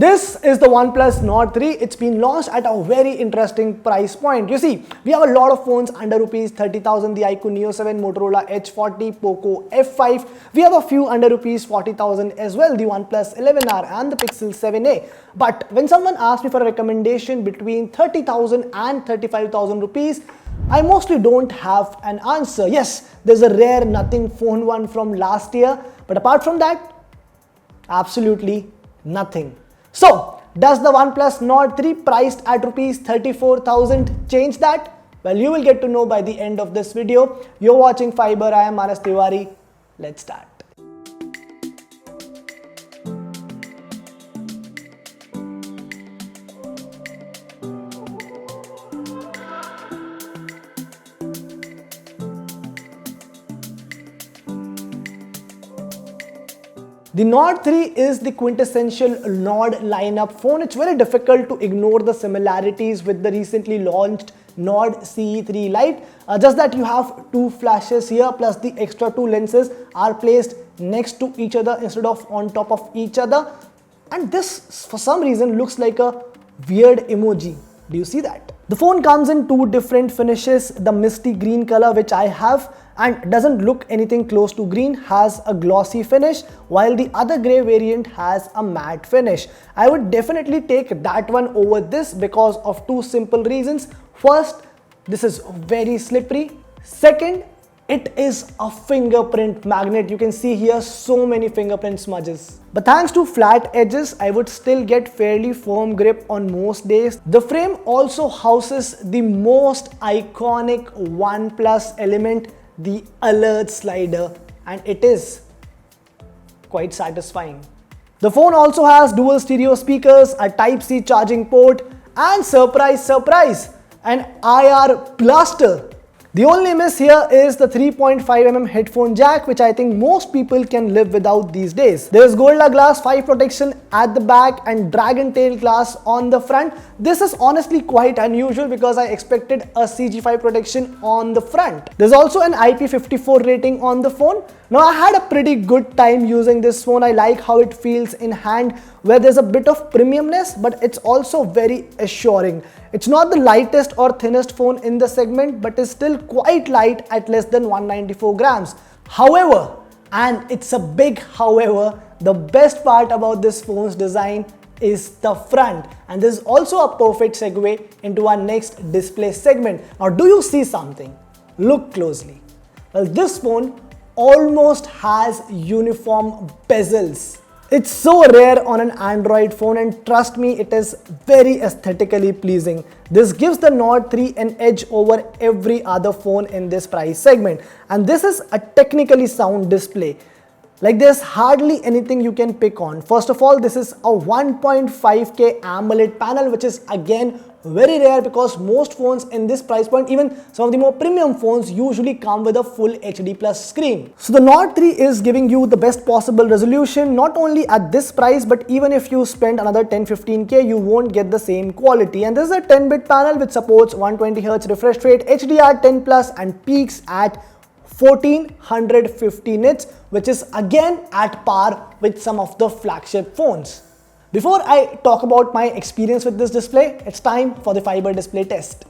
This is the OnePlus Nord 3. It's been launched at a very interesting price point. You see, we have a lot of phones under rupees 30,000, the iQOO Neo 7, Motorola H40, Poco F5. We have a few under rupees 40,000 as well, the OnePlus 11R and the Pixel 7a. But when someone asks me for a recommendation between 30,000 and 35,000 rupees, I mostly don't have an answer. Yes, there's a rare Nothing Phone 1 from last year, but apart from that, absolutely nothing. So, does the OnePlus Nord 3 priced at rupees 34,000 change that? Well, you will get to know by the end of this video. You're watching Fiber, I am Manas Tiwari. Let's start. The Nord 3 is the quintessential Nord lineup phone. It's very difficult to ignore the similarities with the recently launched Nord CE3 Lite. Just that you have two flashes here, plus the extra two lenses are placed next to each other instead of on top of each other. And this, for some reason, looks like a weird emoji. Do you see that? The phone comes in two different finishes. The misty green color, which I have, and doesn't look anything close to green, has a glossy finish, while the other grey variant has a matte finish. I would definitely take that one over this because of two simple reasons. First, this is very slippery. Second, it is a fingerprint magnet. You can see here so many fingerprint smudges. But thanks to flat edges, I would still get fairly firm grip on most days. The frame also houses the most iconic OnePlus element, the alert slider, and it is quite satisfying. The phone also has dual stereo speakers, a Type-C charging port, and surprise, an IR blaster. The only miss here is the 3.5mm headphone jack, which I think most people can live without these days. There is Gorilla Glass 5 protection at the back and Dragon Tail glass on the front. This is honestly quite unusual because I expected a CG5 protection on the front. There's also an IP54 rating on the phone. Now, I had a pretty good time using this phone. I like how it feels in hand, where there's a bit of premiumness, but it's also very assuring. It's not the lightest or thinnest phone in the segment, but is still quite light at less than 194 grams. However, and it's a big however, the best part about this phone's design is the front. And this is also a perfect segue into our next display segment. Now, do you see something? Look closely. Well, this phone almost has uniform bezels. It's so rare on an Android phone, and trust me, it is very aesthetically pleasing. This gives the Nord 3 an edge over every other phone in this price segment. And this is a technically sound display. Like, there's hardly anything you can pick on. First of all, this is a 1.5K AMOLED panel, which is again very rare because most phones in this price point, even some of the more premium phones, usually come with a full HD plus screen. So the Nord 3 is giving you the best possible resolution, not only at this price, but even if you spend another 10-15K, you won't get the same quality. And this is a 10-bit panel which supports 120Hz refresh rate, HDR10 plus, and peaks at 1450 nits, which is again at par with some of the flagship phones. Before I talk about my experience with this display, it's time for the fiber display test.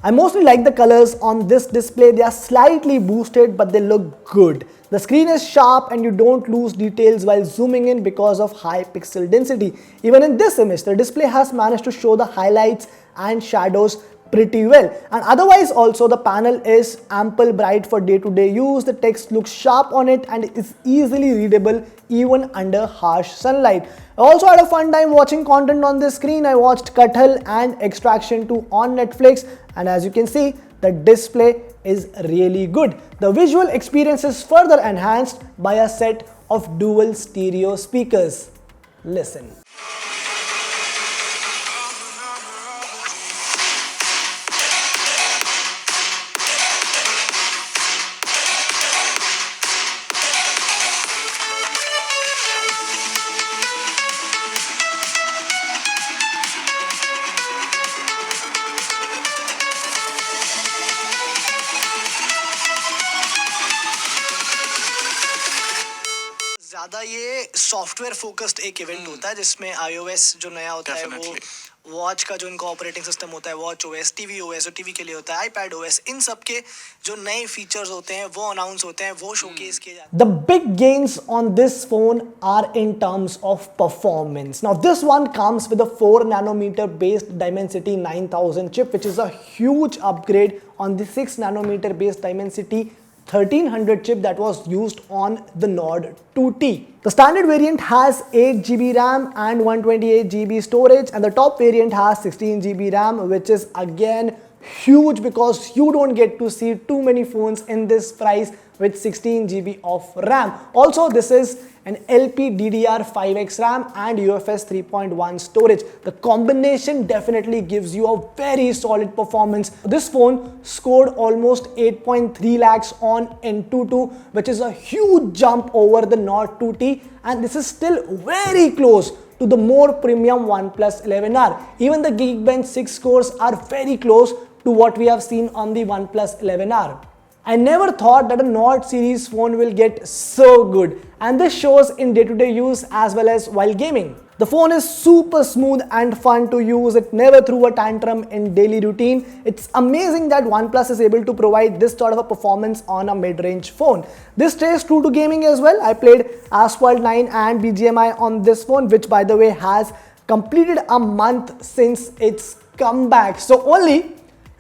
I mostly like the colors on this display. They are slightly boosted, but they look good. The screen is sharp and you don't lose details while zooming in because of high pixel density. Even in this image, the display has managed to show the highlights and shadows pretty well. And otherwise also, the panel is ample bright for day-to-day use. The text looks sharp on it and is easily readable even under harsh sunlight. I also had a fun time watching content on this screen. I watched Kathal and Extraction 2 on Netflix, and as you can see, the display is really good. The visual experience is further enhanced by a set of dual stereo speakers. Listen. ज्यादा ये software focused एक event होता है जिसमें iOS जो नया होता है वो वॉच का जो इनका ऑपरेटिंग सिस्टम होता है वॉच ओएस, टीवी ओएस जो टीवी के लिए होता है, आईपैड ओएस, इन सब के जो नए फीचर्स होते हैं वो अनाउंस होते हैं, वो शोकेस किए जाते हैं. The big gains on this phone are in terms of performance. Now this one comes with a 4 nanometer based Dimensity 9000 chip, which is a huge upgrade on the 6 nanometer based Dimensity 1300 chip that was used on the Nord 2T. The standard variant has 8GB RAM and 128GB storage, and the top variant has 16GB RAM, which is again huge because you don't get to see too many phones in this price with 16GB of RAM. Also, this is an LPDDR5X RAM and UFS 3.1 storage. The combination definitely gives you a very solid performance. This phone scored almost 8.3 lakhs on AnTuTu, which is a huge jump over the Nord 2T, and this is still very close to the more premium OnePlus 11R. Even the Geekbench 6 scores are very close to what we have seen on the OnePlus 11R. I never thought that a Nord series phone will get so good, and this shows in day-to-day use as well as while gaming. The phone is super smooth and fun to use. It never threw a tantrum in daily routine. It's amazing that OnePlus is able to provide this sort of a performance on a mid-range phone. This stays true to gaming as well. I played Asphalt 9 and BGMI on this phone, which by the way has completed a month since its comeback. So only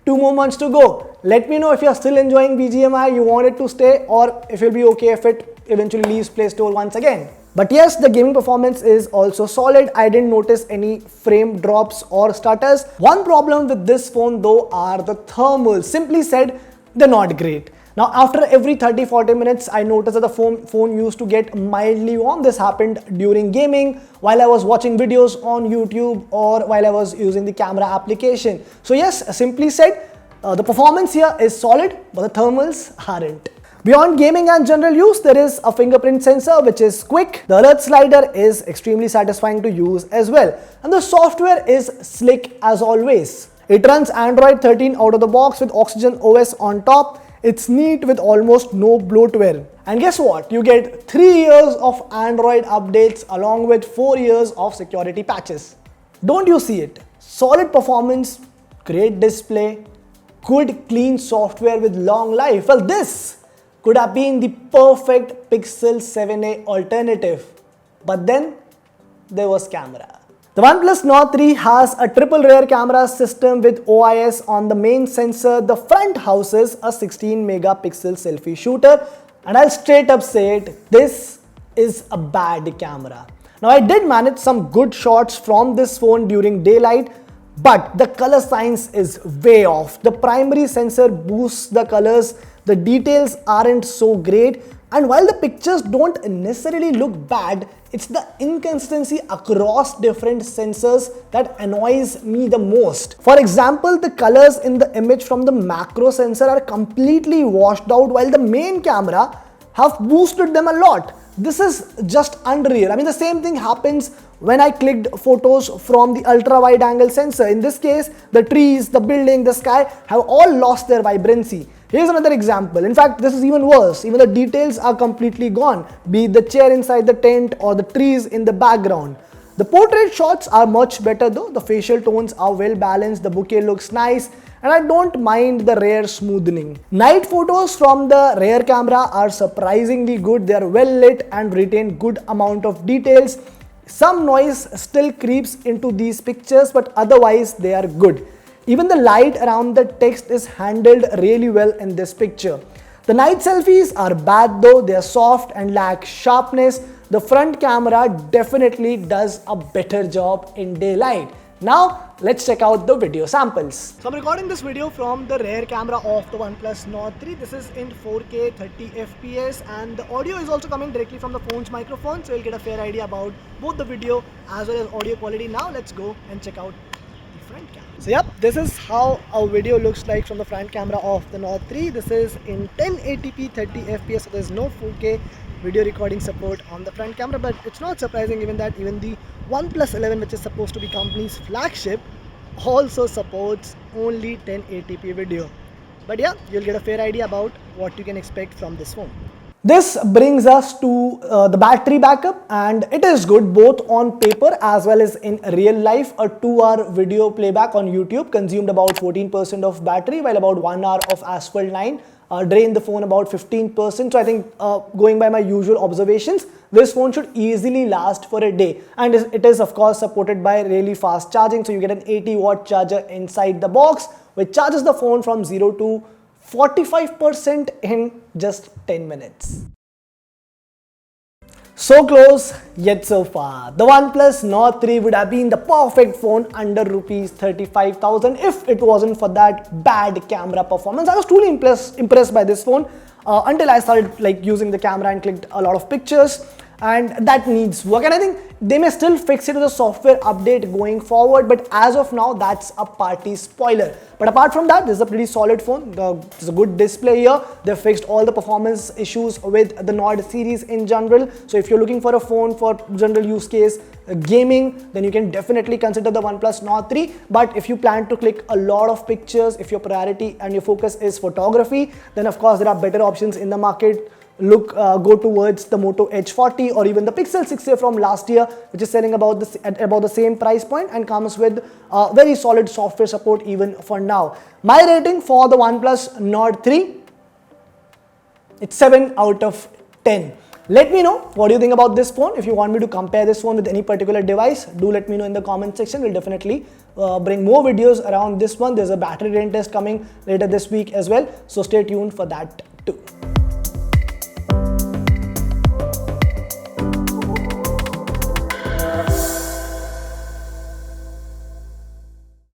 2 more months to go. Let me know if you're still enjoying BGMI, you want it to stay, or if you'll be okay if it eventually leaves Play Store once again. But yes, the gaming performance is also solid. I didn't notice any frame drops or stutters. One problem with this phone though are the thermals. Simply said, they're not great. Now after every 30-40 minutes, I noticed that the phone used to get mildly warm. This happened during gaming, while I was watching videos on YouTube, or while I was using the camera application. So yes, simply said, the performance here is solid, but the thermals aren't. Beyond gaming and general use, there is a fingerprint sensor which is quick. The alert slider is extremely satisfying to use as well. And the software is slick as always. It runs Android 13 out of the box with Oxygen OS on top. It's neat with almost no bloatware. And guess what? You get 3 years of Android updates along with 4 years of security patches. Don't you see it? Solid performance, great display, good clean software with long life. Well, this could have been the perfect Pixel 7a alternative. But then there was camera. The OnePlus Nord 3 has a triple rear camera system with OIS on the main sensor. The front houses a 16 megapixel selfie shooter, and I'll straight up say it, this is a bad camera. Now I did manage some good shots from this phone during daylight, but the color science is way off. The primary sensor boosts the colors, the details aren't so great, and while the pictures don't necessarily look bad, it's the inconsistency across different sensors that annoys me the most. For example, the colors in the image from the macro sensor are completely washed out, while the main camera have boosted them a lot. This is just unreal. I mean, the same thing happens when I clicked photos from the ultra wide angle sensor. In this case, the trees, the building, the sky have all lost their vibrancy. Here's another example. In fact, this is even worse. Even the details are completely gone, be it the chair inside the tent or the trees in the background. The portrait shots are much better though. The facial tones are well balanced, the bokeh looks nice, and I don't mind the rear smoothing. Night photos from the rear camera are surprisingly good. They are well lit and retain good amount of details. Some noise still creeps into these pictures, but otherwise they are good. Even the light around the text is handled really well in this picture. The night selfies are bad though, they are soft and lack sharpness. The front camera definitely does a better job in daylight. Now let's check out the video samples. So I'm recording this video from the rear camera of the OnePlus Nord 3. This is in 4K 30 FPS, and the audio is also coming directly from the phone's microphone, so you'll get a fair idea about both the video as well as audio quality. Now let's go and check out the front camera. So yep, this is how a video looks like from the front camera of the Nord 3. This is in 1080p 30 FPS, so there's no 4K video recording support on the front camera, but it's not surprising given that even the OnePlus 11, which is supposed to be company's flagship, also supports only 1080p video. But yeah, you'll get a fair idea about what you can expect from this phone. This brings us to the battery backup, and it is good both on paper as well as in real life. A 2-hour video playback on YouTube consumed about 14% of battery, while about 1 hour of Asphalt 9 drained the phone about 15%. So I think going by my usual observations, this phone should easily last for a day, and it is of course supported by really fast charging. So you get an 80-watt charger inside the box, which charges the phone from 0 to 45% in just 10 minutes. So close, yet so far. The OnePlus Nord 3 would have been the perfect phone under rupees 35,000 if it wasn't for that bad camera performance. I was truly impressed by this phone until I started using the camera and clicked a lot of pictures, and that needs work, and I think they may still fix it with a software update going forward, but as of now that's a party spoiler. But apart from that, this is a pretty solid phone. There's a good display here. They've fixed all the performance issues with the Nord series in general. So if you're looking for a phone for general use case gaming, then you can definitely consider the OnePlus Nord 3. But if you plan to click a lot of pictures, if your priority and your focus is photography, then of course there are better options in the market. Go towards the Moto H40 or even the Pixel 6a from last year, which is selling at about the same price point and comes with very solid software support even for now. My rating for the OnePlus Nord 3, it's 7 out of 10. Let me know what do you think about this phone. If you want me to compare this phone with any particular device, do let me know in the comment section. We'll definitely bring more videos around this one. There's a battery drain test coming later this week as well, so stay tuned for that.